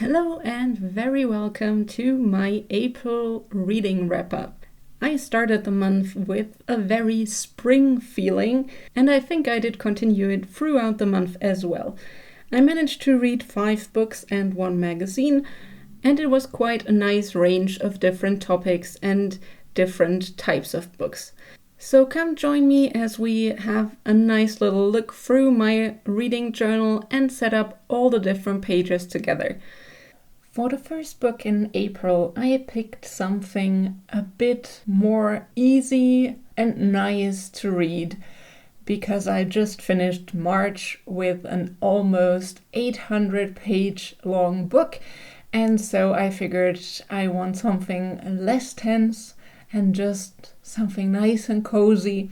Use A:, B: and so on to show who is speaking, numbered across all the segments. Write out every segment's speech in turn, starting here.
A: Hello and very welcome to my April reading wrap-up. I started the month with a very spring feeling, and I think I did continue it throughout the month as well. I managed to read 5 books and 1 magazine, and it was quite a nice range of different topics and different types of books. So come join me as we have a nice little look through my reading journal and set up all the different pages together. For the first book in April, I picked something a bit more easy and nice to read because I just finished March with an almost 800-page long book, and so I figured I want something less tense and just something nice and cozy.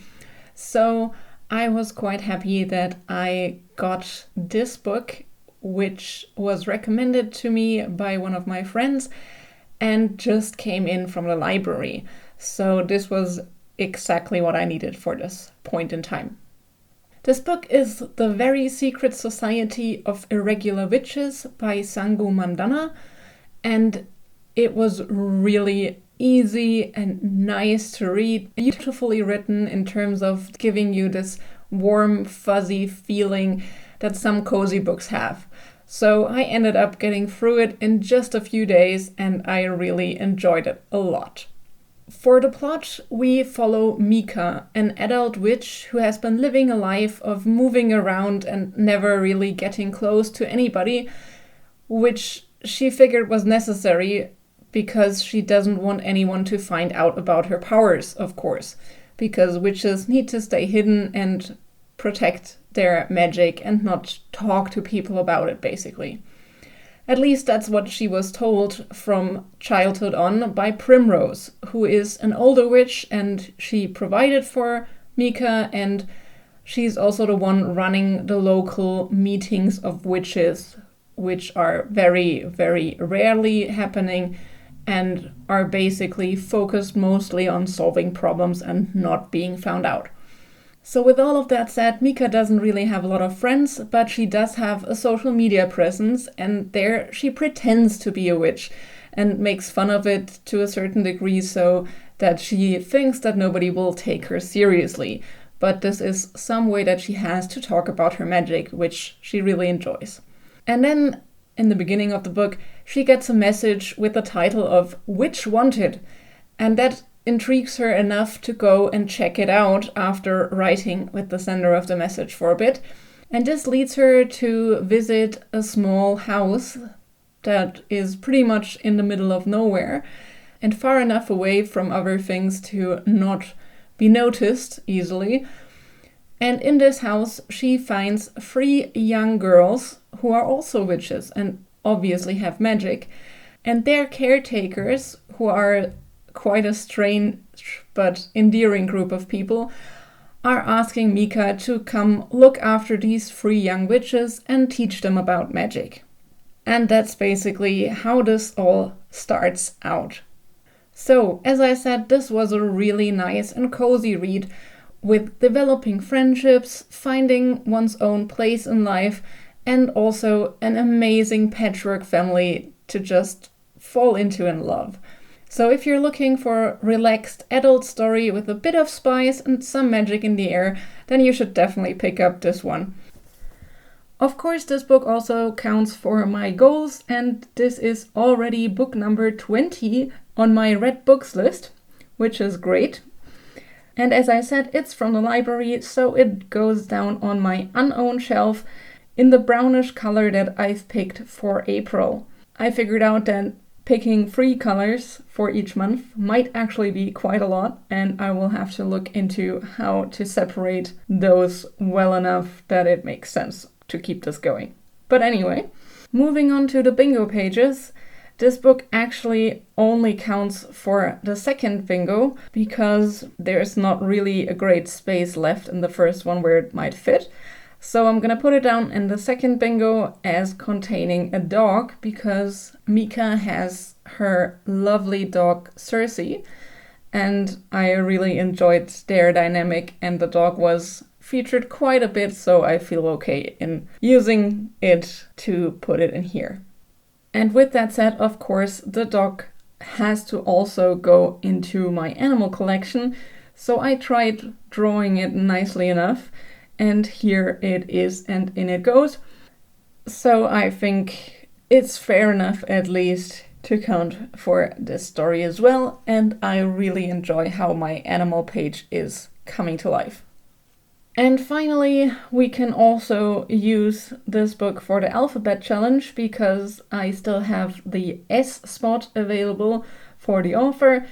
A: So I was quite happy that I got this book, which was recommended to me by one of my friends and just came in from the library. So this was exactly what I needed for this point in time. This book is The Very Secret Society of Irregular Witches by Sangu Mandanna, and it was really easy and nice to read, beautifully written in terms of giving you this warm, fuzzy feeling that some cozy books have. So I ended up getting through it in just a few days, and I really enjoyed it a lot. For the plot, we follow Mika, an adult witch who has been living a life of moving around and never really getting close to anybody, which she figured was necessary because she doesn't want anyone to find out about her powers, of course, because witches need to stay hidden and protect their magic and not talk to people about it, basically. At least that's what she was told from childhood on by Primrose, who is an older witch, and she provided for Mika, and she's also the one running the local meetings of witches, which are very, very rarely happening and are basically focused mostly on solving problems and not being found out. So with all of that said, Mika doesn't really have a lot of friends, but she does have a social media presence, and there she pretends to be a witch and makes fun of it to a certain degree so that she thinks that nobody will take her seriously. But this is some way that she has to talk about her magic, which she really enjoys. And then in the beginning of the book, she gets a message with the title of Witch Wanted, and that intrigues her enough to go and check it out after writing with the sender of the message for a bit. And this leads her to visit a small house that is pretty much in the middle of nowhere and far enough away from other things to not be noticed easily. And in this house, she finds 3 young girls who are also witches and obviously have magic. And their caretakers, who are quite a strange but endearing group of people, are asking Mika to come look after these 3 young witches and teach them about magic. And that's basically how this all starts out. So, as I said, this was a really nice and cozy read with developing friendships, finding one's own place in life, and also an amazing patchwork family to just fall into and love. So if you're looking for a relaxed adult story with a bit of spice and some magic in the air, then you should definitely pick up this one. Of course, this book also counts for my goals, and this is already book number 20 on my read books list, which is great. And as I said, it's from the library, so it goes down on my unowned shelf in the brownish color that I've picked for April. I figured out that picking 3 colors for each month might actually be quite a lot, and I will have to look into how to separate those well enough that it makes sense to keep this going. But anyway, moving on to the bingo pages, this book actually only counts for the second bingo because there's not really a great space left in the first one where it might fit. So I'm gonna put it down in the second bingo as containing a dog because Mika has her lovely dog Cersei, and I really enjoyed their dynamic, and the dog was featured quite a bit, so I feel okay in using it to put it in here. And with that said, of course, the dog has to also go into my animal collection. So I tried drawing it nicely enough, and here it is, and in it goes. So I think it's fair enough at least to count for this story as well, and I really enjoy how my animal page is coming to life. And finally, we can also use this book for the alphabet challenge because I still have the S spot available for the author,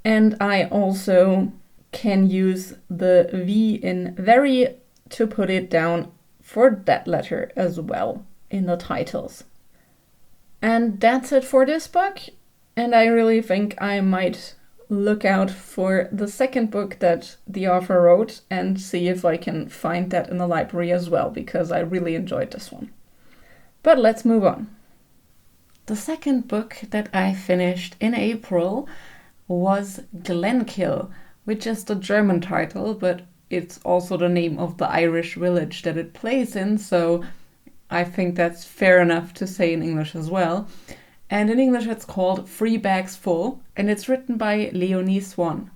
A: and I also can use the V in very to put it down for that letter as well in the titles. And that's it for this book, and I really think I might look out for the second book that the author wrote and see if I can find that in the library as well, because I really enjoyed this one. But let's move on. The second book that I finished in April was Glennkill, which is the German title, but it's also the name of the Irish village that it plays in, so I think that's fair enough to say in English as well. And in English it's called 3 Bags Full, and it's written by Leonie Swann.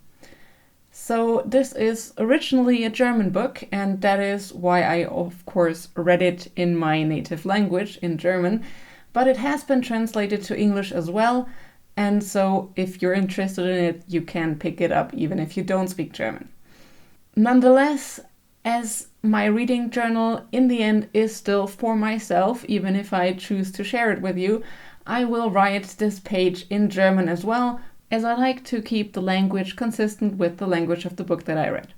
A: So this is originally a German book, and that is why I of course read it in my native language, in German, but it has been translated to English as well, and so if you're interested in it, you can pick it up even if you don't speak German. Nonetheless, as my reading journal in the end is still for myself, even if I choose to share it with you, I will write this page in German as well, as I like to keep the language consistent with the language of the book that I read.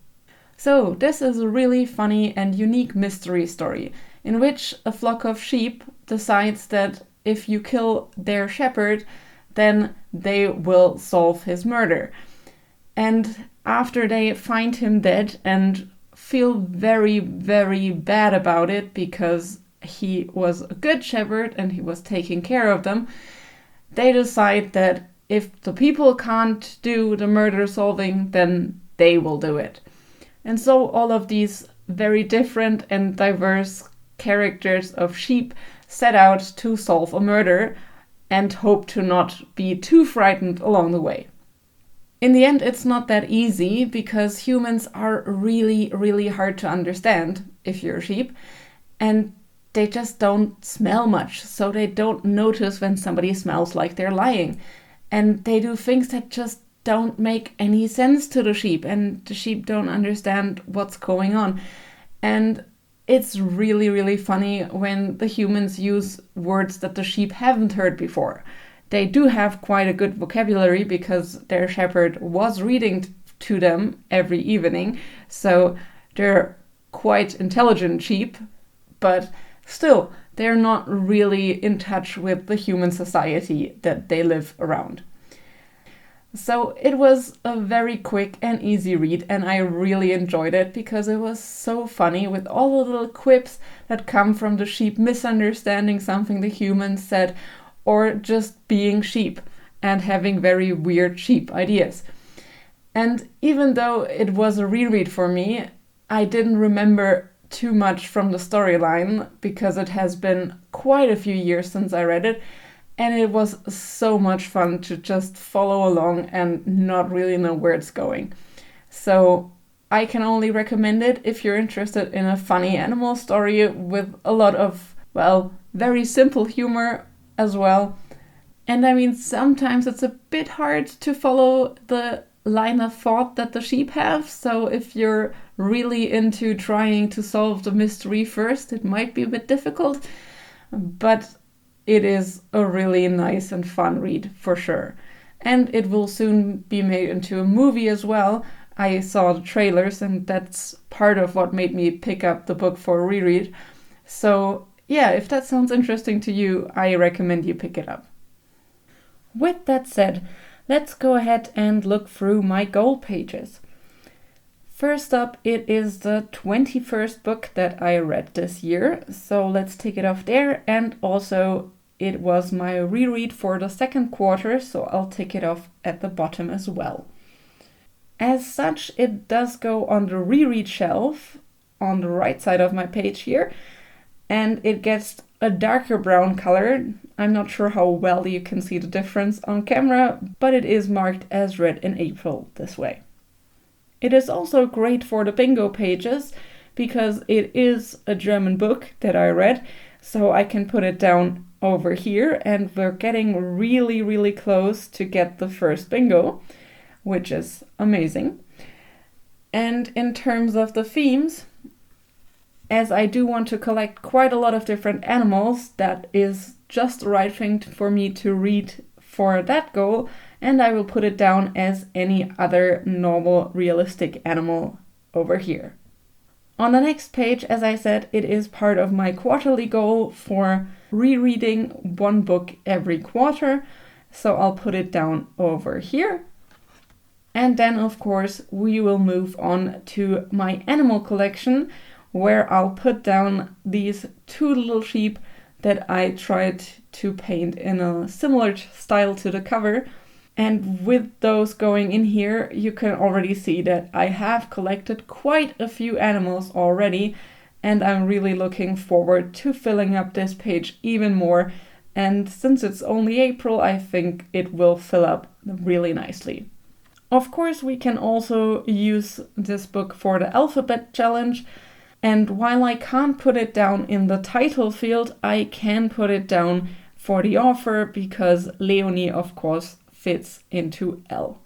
A: So this is a really funny and unique mystery story, in which a flock of sheep decides that if you kill their shepherd, then they will solve his murder. And after they find him dead and feel very, very bad about it because he was a good shepherd and he was taking care of them, they decide that if the people can't do the murder solving, then they will do it. And so all of these very different and diverse characters of sheep set out to solve a murder and hope to not be too frightened along the way. In the end, it's not that easy because humans are really, really hard to understand if you're a sheep, and they just don't smell much, so they don't notice when somebody smells like they're lying. And they do things that just don't make any sense to the sheep, and the sheep don't understand what's going on. And it's really, really funny when the humans use words that the sheep haven't heard before. They do have quite a good vocabulary because their shepherd was reading to them every evening, so they're quite intelligent sheep, but still, they're not really in touch with the human society that they live around. So it was a very quick and easy read, and I really enjoyed it because it was so funny with all the little quips that come from the sheep misunderstanding something the humans said, or just being sheep and having very weird sheep ideas. And even though it was a reread for me, I didn't remember too much from the storyline because it has been quite a few years since I read it, and it was so much fun to just follow along and not really know where it's going. So I can only recommend it if you're interested in a funny animal story with a lot of, well, very simple humor as well. And I mean, sometimes it's a bit hard to follow the line of thought that the sheep have, so if you're really into trying to solve the mystery first, it might be a bit difficult, but it is a really nice and fun read for sure. And it will soon be made into a movie as well. I saw the trailers, and that's part of what made me pick up the book for a reread. So yeah, if that sounds interesting to you, I recommend you pick it up. With that said, let's go ahead and look through my goal pages. First up, it is the 21st book that I read this year, so let's take it off there. And also, it was my reread for the second quarter, so I'll take it off at the bottom as well. As such, it does go on the reread shelf on the right side of my page here, and it gets a darker brown color. I'm not sure how well you can see the difference on camera, but it is marked as read in April this way. It is also great for the bingo pages because it is a German book that I read, so I can put it down over here, and we're getting really, really close to get the first bingo, which is amazing. And in terms of the themes, as I do want to collect quite a lot of different animals, that is just the right thing for me to read for that goal, and I will put it down as any other normal realistic animal over here. On the next page, as I said, it is part of my quarterly goal for rereading one book every quarter, so I'll put it down over here. And then, of course, we will move on to my animal collection, where I'll put down these two little sheep that I tried to paint in a similar style to the cover. And with those going in here, you can already see that I have collected quite a few animals already, and I'm really looking forward to filling up this page even more. And since it's only April, I think it will fill up really nicely. Of course, we can also use this book for the alphabet challenge. And while I can't put it down in the title field, I can put it down for the author because Leonie, of course, fits into L.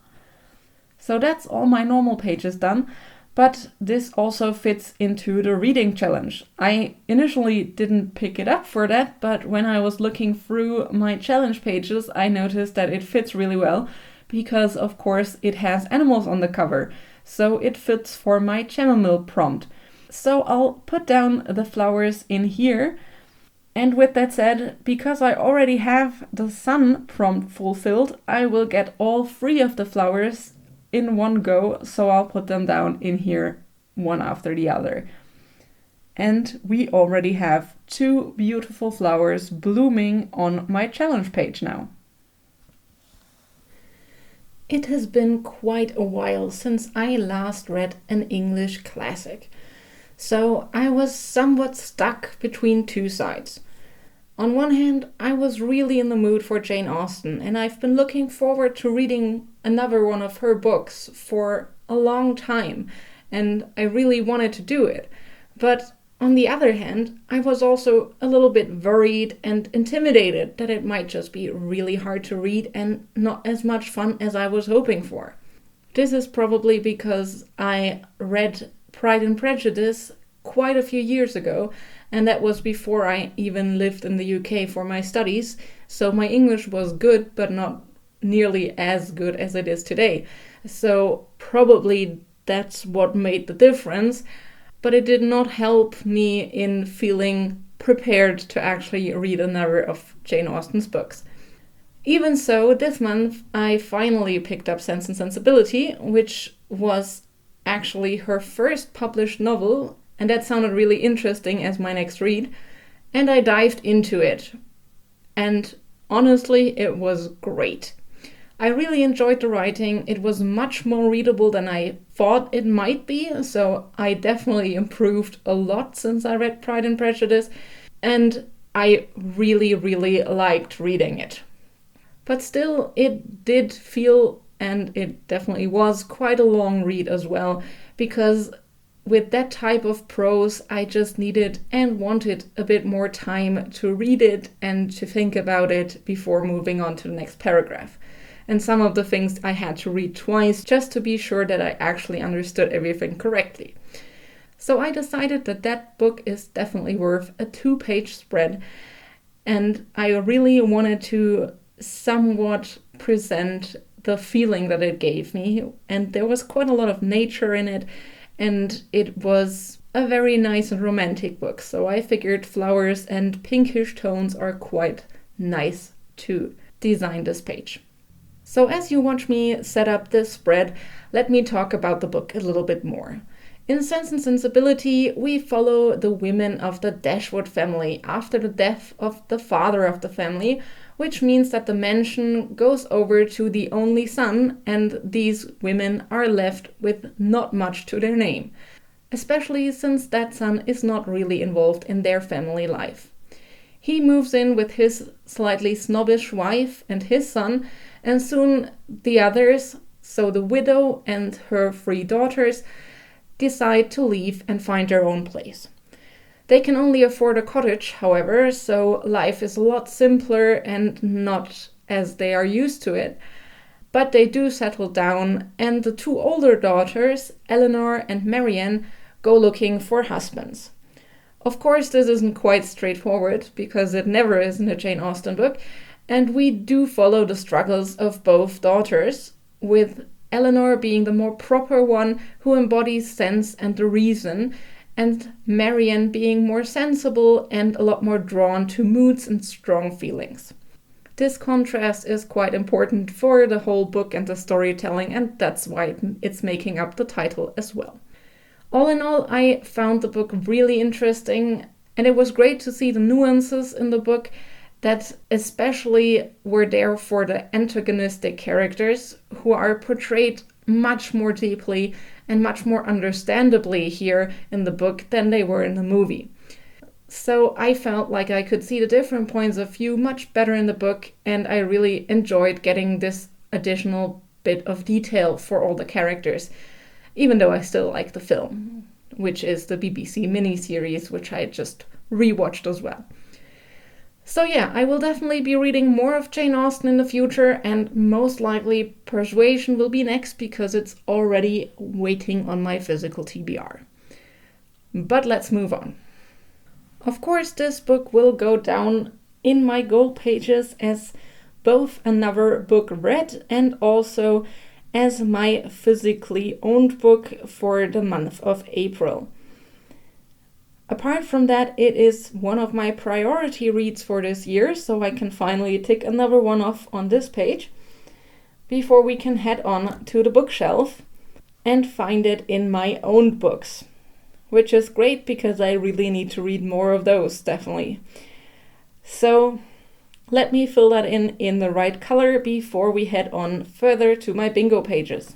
A: So that's all my normal pages done, but this also fits into the reading challenge. I initially didn't pick it up for that, but when I was looking through my challenge pages, I noticed that it fits really well because, of course, it has animals on the cover. So it fits for my chamomile prompt. So I'll put down the flowers in here. And with that said, because I already have the sun prompt fulfilled, I will get all 3 of the flowers in one go, so I'll put them down in here one after the other. And we already have 2 beautiful flowers blooming on my challenge page now. It has been quite a while since I last read an English classic, so I was somewhat stuck between 2 sides. On one hand, I was really in the mood for Jane Austen, and I've been looking forward to reading another one of her books for a long time, and I really wanted to do it. But on the other hand, I was also a little bit worried and intimidated that it might just be really hard to read and not as much fun as I was hoping for. This is probably because I read Pride and Prejudice quite a few years ago, and that was before I even lived in the UK for my studies, so my English was good, but not nearly as good as it is today. So probably that's what made the difference, but it did not help me in feeling prepared to actually read another of Jane Austen's books. Even so, this month I finally picked up Sense and Sensibility, which was actually her first published novel, and that sounded really interesting as my next read, and I dived into it. And honestly, it was great. I really enjoyed the writing. It was much more readable than I thought it might be, so I definitely improved a lot since I read Pride and Prejudice, and I really, really liked reading it. But still, it did feel, and it definitely was, quite a long read as well, because with that type of prose, I just needed and wanted a bit more time to read it and to think about it before moving on to the next paragraph. And some of the things I had to read twice just to be sure that I actually understood everything correctly. So I decided that that book is definitely worth a 2-page spread, and I really wanted to somewhat present the feeling that it gave me, and there was quite a lot of nature in it, and it was a very nice and romantic book, so I figured flowers and pinkish tones are quite nice to design this page. So as you watch me set up this spread, let me talk about the book a little bit more. In Sense and Sensibility, we follow the women of the Dashwood family after the death of the father of the family, which means that the mansion goes over to the only son, and these women are left with not much to their name, especially since that son is not really involved in their family life. He moves in with his slightly snobbish wife and his son, and soon the others, so the widow and her 3 daughters, decide to leave and find their own place. They can only afford a cottage, however, so life is a lot simpler and not as they are used to it. But they do settle down, and the 2 older daughters, Eleanor and Marianne, go looking for husbands. Of course, this isn't quite straightforward, because it never is in a Jane Austen book, and we do follow the struggles of both daughters, with Eleanor being the more proper one who embodies sense and the reason, and Marianne being more sensible and a lot more drawn to moods and strong feelings. This contrast is quite important for the whole book and the storytelling, and that's why it's making up the title as well. All in all, I found the book really interesting, and it was great to see the nuances in the book that especially were there for the antagonistic characters, who are portrayed much more deeply and much more understandably here in the book than they were in the movie. So I felt like I could see the different points of view much better in the book, and I really enjoyed getting this additional bit of detail for all the characters, even though I still like the film, which is the BBC miniseries, which I just rewatched as well. So yeah, I will definitely be reading more of Jane Austen in the future, and most likely Persuasion will be next because it's already waiting on my physical TBR. But let's move on. Of course, this book will go down in my goal pages as both another book read and also as my physically owned book for the month of April. Apart from that, it is one of my priority reads for this year, so I can finally tick another one off on this page before we can head on to the bookshelf and find it in my owned books, which is great because I really need to read more of those, definitely. So let me fill that in the right color before we head on further to my bingo pages.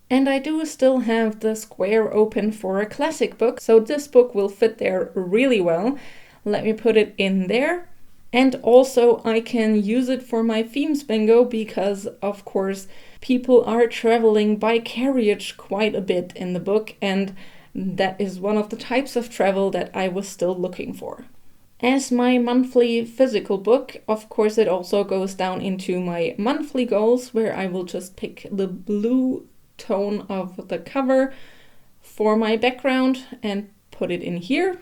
A: And I do still have the square open for a classic book, so this book will fit there really well. Let me put it in there. And also I can use it for my themes bingo because, of course, people are traveling by carriage quite a bit in the book, and that is one of the types of travel that I was still looking for. As my monthly physical book, of course, it also goes down into my monthly goals, where I will just pick the blue tone of the cover for my background and put it in here.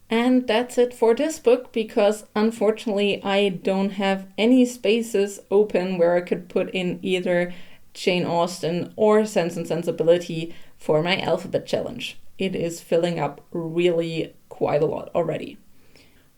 A: And that's it for this book, because unfortunately I don't have any spaces open where I could put in either Jane Austen or Sense and Sensibility for my alphabet challenge. It is filling up really quite a lot already.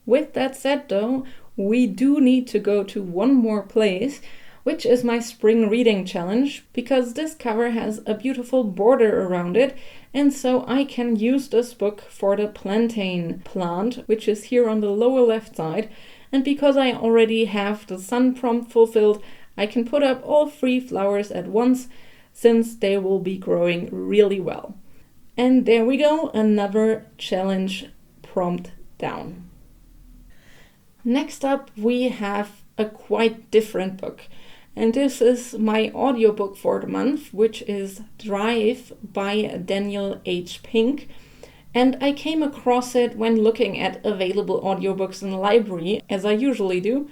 A: With that said though, we do need to go to one more place, which is my spring reading challenge, because this cover has a beautiful border around it, and so I can use this book for the plantain plant, which is here on the lower left side, and because I already have the sun prompt fulfilled, I can put up all 3 flowers at once, since they will be growing really well. And there we go, another challenge prompt down. Next up we have a quite different book, and this is my audiobook for the month, which is Drive by Daniel H. Pink. And I came across it when looking at available audiobooks in the library, as I usually do.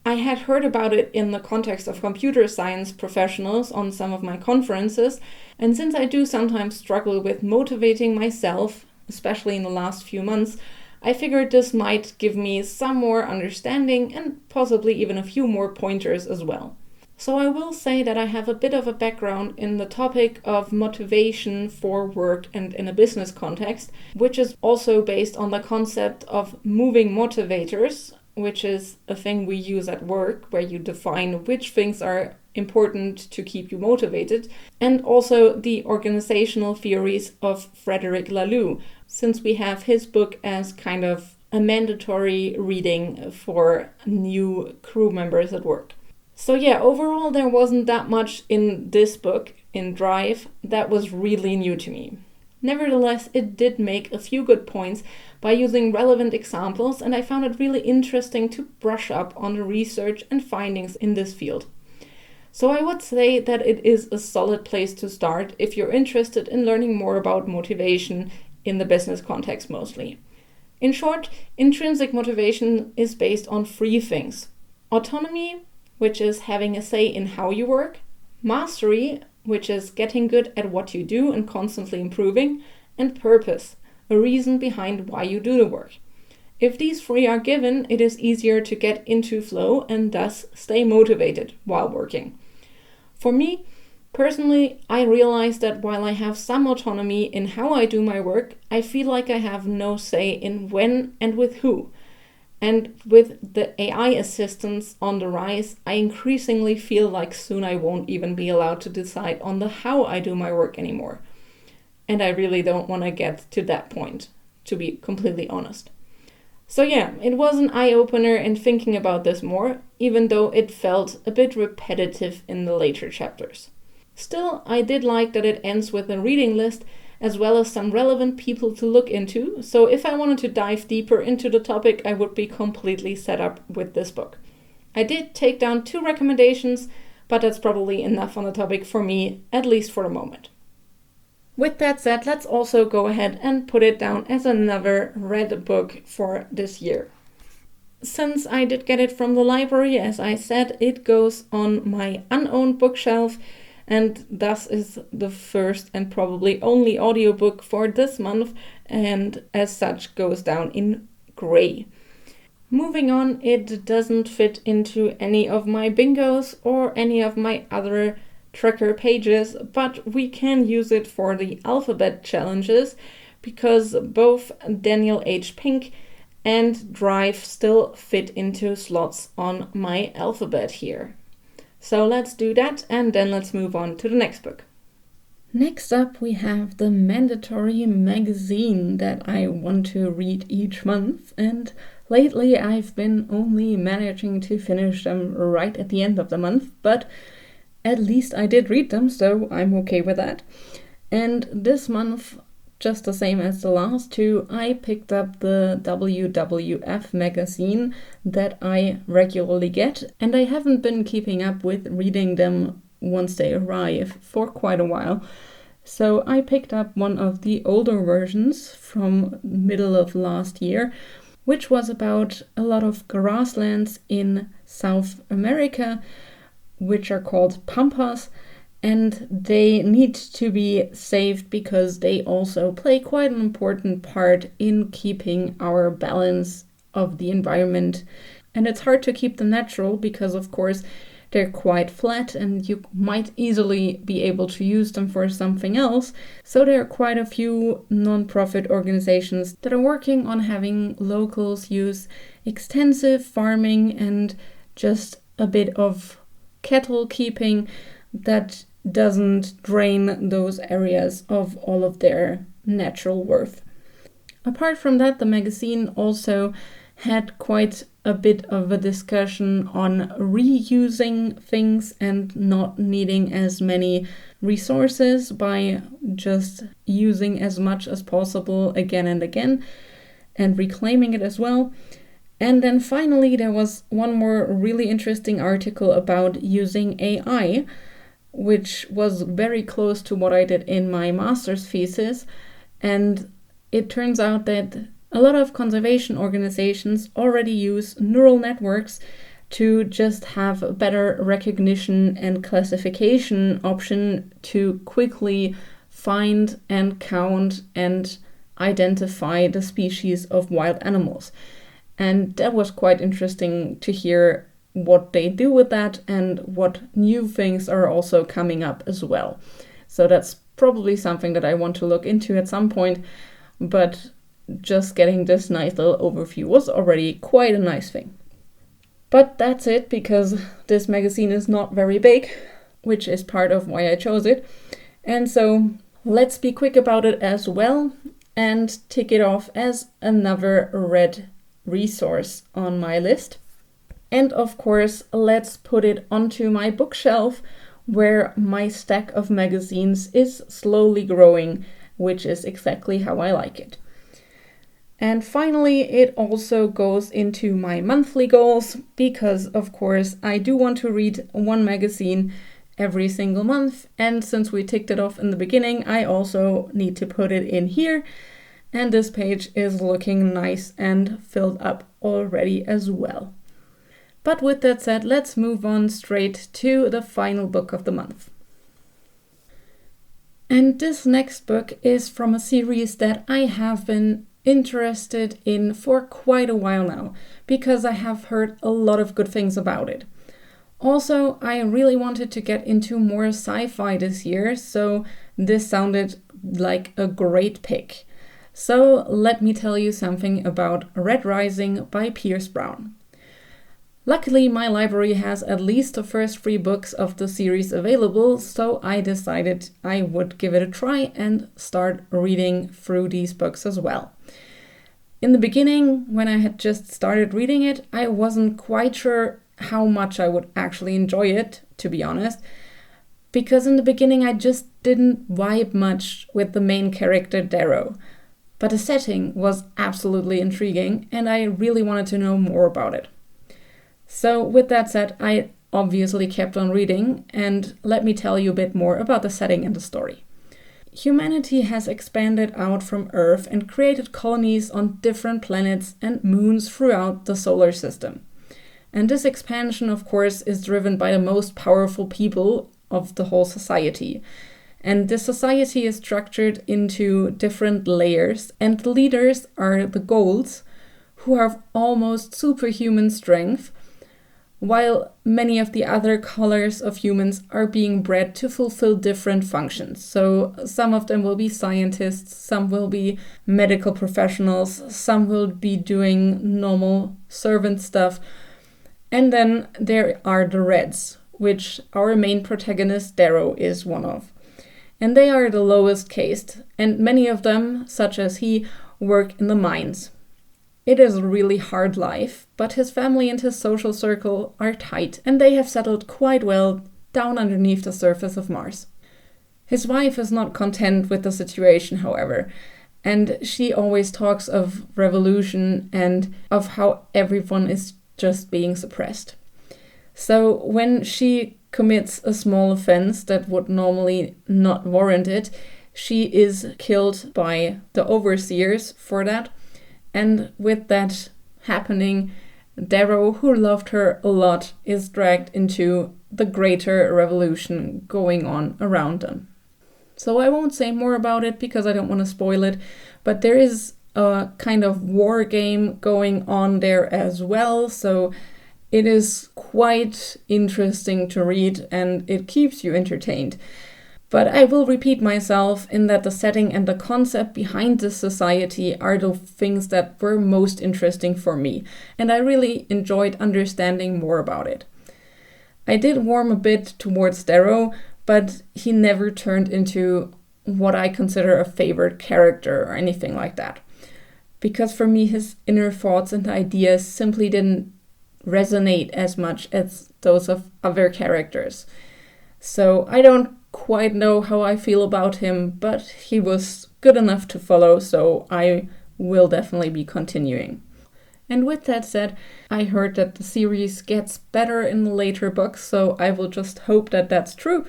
A: I had heard about it in the context of computer science professionals on some of my conferences, and since I do sometimes struggle with motivating myself, especially in the last few months, I figured this might give me some more understanding and possibly even a few more pointers as well. So I will say that I have a bit of a background in the topic of motivation for work and in a business context, which is also based on the concept of moving motivators, which is a thing we use at work, where you define which things are important to keep you motivated, and also the organizational theories of Frederick Laloux, since we have his book as kind of a mandatory reading for new crew members at work. So yeah, overall there wasn't that much in this book, in Drive, that was really new to me. Nevertheless, it did make a few good points by using relevant examples, and I found it really interesting to brush up on the research and findings in this field. So I would say that it is a solid place to start if you're interested in learning more about motivation in the business context mostly. In short, intrinsic motivation is based on three things: autonomy, which is having a say in how you work; mastery, which is getting good at what you do and constantly improving; and purpose, a reason behind why you do the work. If these three are given, it is easier to get into flow and thus stay motivated while working. For me, personally, I realized that while I have some autonomy in how I do my work, I feel like I have no say in when and with who. And with the AI assistants on the rise, I increasingly feel like soon I won't even be allowed to decide on the how I do my work anymore. And I really don't want to get to that point, to be completely honest. So yeah, it was an eye-opener in thinking about this more, even though it felt a bit repetitive in the later chapters. Still, I did like that it ends with a reading list as well as some relevant people to look into, so if I wanted to dive deeper into the topic, I would be completely set up with this book. I did take down 2 recommendations, but that's probably enough on the topic for me, at least for the moment. With that said, let's also go ahead and put it down as another read book for this year. Since I did get it from the library, as I said, it goes on my unowned bookshelf, and thus is the first and probably only audiobook for this month, and as such goes down in grey. Moving on, it doesn't fit into any of my bingos or any of my other tracker pages, but we can use it for the alphabet challenges because both Daniel H. Pink and Drive still fit into slots on my alphabet here. So let's do that, and then let's move on to the next book. Next up, we have the mandatory magazine that I want to read each month, and lately I've been only managing to finish them right at the end of the month, but at least I did read them, so I'm okay with that. And this month, just the same as the last 2, I picked up the WWF Magazine that I regularly get, and I haven't been keeping up with reading them once they arrive for quite a while. So I picked up one of the older versions from middle of last year, which was about a lot of grasslands in South America, which are called pampas, and they need to be saved because they also play quite an important part in keeping our balance of the environment. And it's hard to keep them natural because, of course, they're quite flat and you might easily be able to use them for something else. So there are quite a few non-profit organizations that are working on having locals use extensive farming and just a bit of cattle keeping that doesn't drain those areas of all of their natural worth. Apart from that, the magazine also had quite a bit of a discussion on reusing things and not needing as many resources by just using as much as possible again and again and reclaiming it as well. And then finally, there was one more really interesting article about using AI, which was very close to what I did in my master's thesis. And it turns out that a lot of conservation organizations already use neural networks to just have a better recognition and classification option to quickly find and count and identify the species of wild animals. And that was quite interesting to hear what they do with that and what new things are also coming up as well. So that's probably something that I want to look into at some point, but just getting this nice little overview was already quite a nice thing. But that's it, because this magazine is not very big, which is part of why I chose it. And so let's be quick about it as well and tick it off as another read resource on my list. And of course, let's put it onto my bookshelf where my stack of magazines is slowly growing which is exactly how I like it. And finally, it also goes into my monthly goals because, of course, I do want to read one magazine every single month. And since we ticked it off in the beginning, I also need to put it in here. And this page is looking nice and filled up already as well. But with that said, let's move on straight to the final book of the month. And this next book is from a series that I have been interested in for quite a while now, because I have heard a lot of good things about it. Also, I really wanted to get into more sci-fi this year, so this sounded like a great pick. So let me tell you something about Red Rising by Pierce Brown. Luckily, my library has at least the first 3 books of the series available, so I decided I would give it a try and start reading through these books as well. In the beginning, when I had just started reading it, I wasn't quite sure how much I would actually enjoy it, to be honest, because in the beginning I just didn't vibe much with the main character Darrow. But the setting was absolutely intriguing and I really wanted to know more about it. So with that said, I obviously kept on reading, and let me tell you a bit more about the setting and the story. Humanity has expanded out from Earth and created colonies on different planets and moons throughout the solar system. And this expansion, of course, is driven by the most powerful people of the whole society. And this society is structured into different layers, and the leaders are the Golds, who have almost superhuman strength, while many of the other colors of humans are being bred to fulfill different functions. So some of them will be scientists, some will be medical professionals, some will be doing normal servant stuff. And then there are the Reds, which our main protagonist Darrow is one of. And they are the lowest caste, and many of them, such as he, work in the mines. It is a really hard life, but his family and his social circle are tight, and they have settled quite well down underneath the surface of Mars. His wife is not content with the situation, however, and she always talks of revolution and of how everyone is just being suppressed. So when she commits a small offense that would normally not warrant it, she is killed by the overseers for that. And with that happening, Darrow, who loved her a lot, is dragged into the greater revolution going on around them. So I won't say more about it because I don't want to spoil it, but there is a kind of war game going on there as well, so it is quite interesting to read and it keeps you entertained. But I will repeat myself in that the setting and the concept behind this society are the things that were most interesting for me, and I really enjoyed understanding more about it. I did warm a bit towards Darrow, but he never turned into what I consider a favorite character or anything like that. Because for me, his inner thoughts and ideas simply didn't resonate as much as those of other characters. So I don't quite know how I feel about him, but he was good enough to follow, so I will definitely be continuing. And with that said, I heard that the series gets better in the later books, so I will just hope that that's true,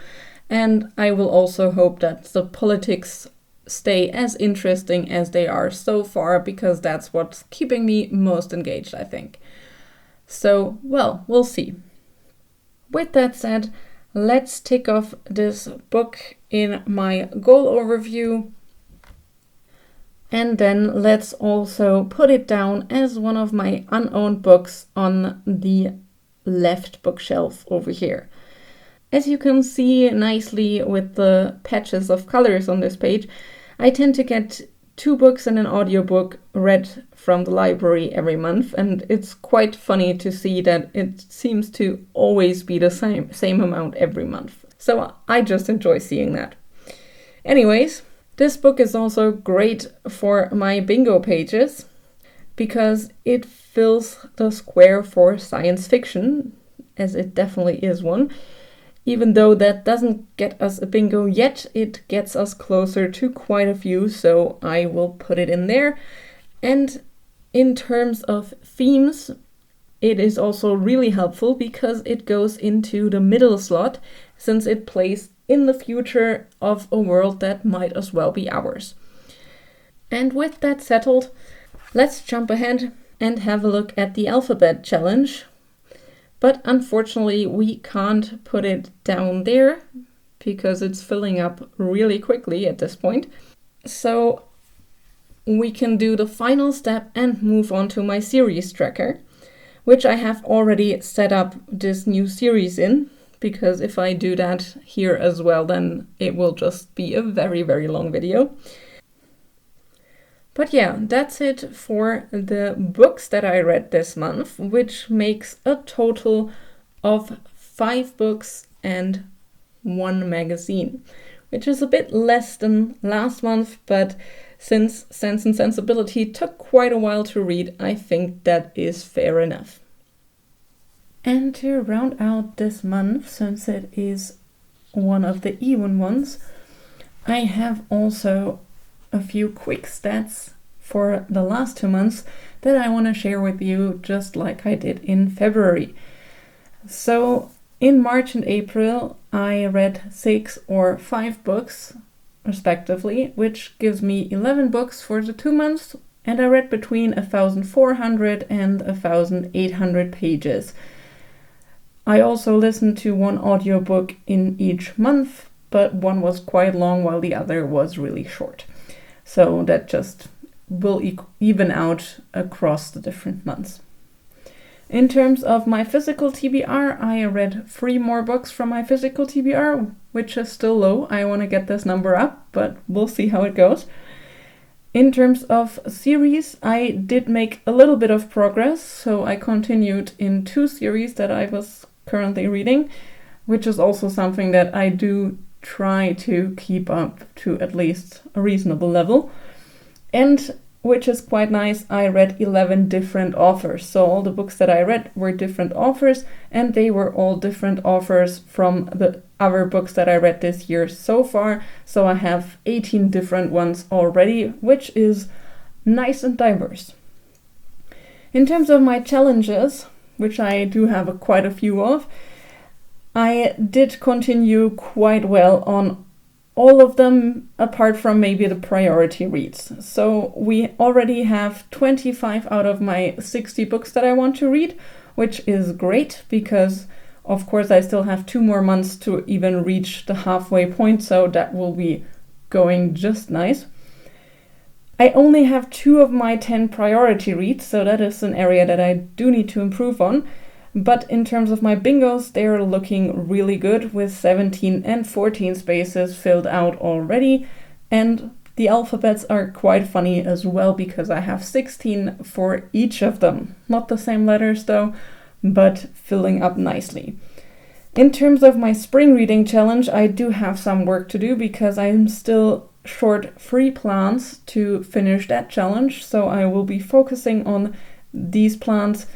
A: and I will also hope that the politics stay as interesting as they are so far, because that's what's keeping me most engaged, I think. So, well, we'll see. With that said, let's tick off this book in my goal overview, and then let's also put it down as one of my unowned books on the left bookshelf over here. As you can see nicely with the patches of colors on this page, I tend to get 2 books and an audiobook read from the library every month, and it's quite funny to see that it seems to always be the same amount every month. So I just enjoy seeing that. Anyways, this book is also great for my bingo pages because it fills the square for science fiction, as it definitely is one, Even though that doesn't get us a bingo yet, it gets us closer to quite a few, so I will put it in there. And in terms of themes, it is also really helpful because it goes into the middle slot, since it plays in the future of a world that might as well be ours. And with that settled, let's jump ahead and have a look at the alphabet challenge. But unfortunately, we can't put it down there because it's filling up really quickly at this point. So we can do the final step and move on to my series tracker, which I have already set up this new series in, because if I do that here as well, then it will just be a very, very long video. But yeah, that's it for the books that I read this month, which makes a total of 5 books and 1 magazine, which is a bit less than last month, but since Sense and Sensibility took quite a while to read, I think that is fair enough. And to round out this month, since it is one of the even ones, I have also a few quick stats for the last 2 months that I want to share with you, just like I did in February. So in March and April, I read 6 or 5 books, respectively, which gives me 11 books for the 2 months, and I read between 1,400 and 1,800 pages. I also listened to 1 audiobook in each month, but one was quite long while the other was really short. So that just will even out across the different months. In terms of my physical TBR, I read 3 more books from my physical TBR, which is still low. I want to get this number up, but we'll see how it goes. In terms of series, I did make a little bit of progress, so I continued in 2 series that I was currently reading, which is also something that I do try to keep up to at least a reasonable level. And which is quite nice, I read 11 different authors. So all the books that I read were different authors, and they were all different authors from the other books that I read this year so far. So I have 18 different ones already, which is nice and diverse. In terms of my challenges, which I do have quite a few of, I did continue quite well on all of them, apart from maybe the priority reads. So we already have 25 out of my 60 books that I want to read, which is great because, of course, I still have 2 more months to even reach the halfway point, so that will be going just nice. I only have 2 of my 10 priority reads, so that is an area that I do need to improve on. But in terms of my bingos, they're looking really good with 17 and 14 spaces filled out already. And the alphabets are quite funny as well because I have 16 for each of them. Not the same letters though, but filling up nicely. In terms of my spring reading challenge, I do have some work to do because I'm still short 3 plans to finish that challenge. So I will be focusing on these plans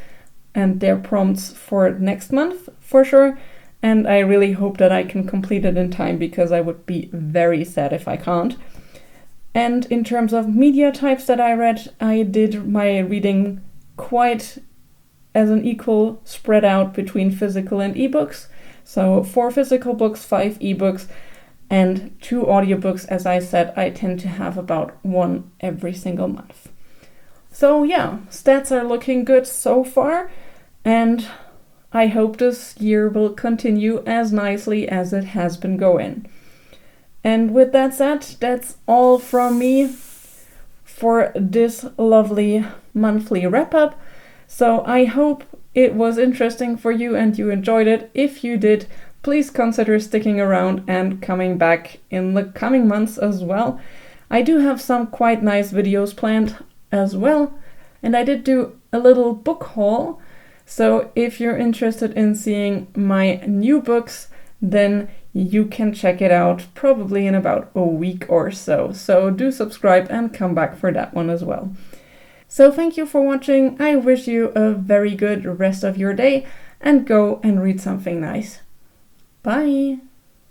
A: and their prompts for next month for sure. And I really hope that I can complete it in time because I would be very sad if I can't. And in terms of media types that I read, I did my reading quite as an equal spread out between physical and ebooks. So 4 physical books, 5 ebooks, and 2 audiobooks. As I said, I tend to have about 1 every single month. So yeah, stats are looking good so far. And I hope this year will continue as nicely as it has been going. And with that said, that's all from me for this lovely monthly wrap-up. So I hope it was interesting for you and you enjoyed it. If you did, please consider sticking around and coming back in the coming months as well. I do have some quite nice videos planned as well. And I did do a little book haul. So if you're interested in seeing my new books, then you can check it out probably in about a week or so. So do subscribe and come back for that one as well. So thank you for watching. I wish you a very good rest of your day and go and read something nice. Bye!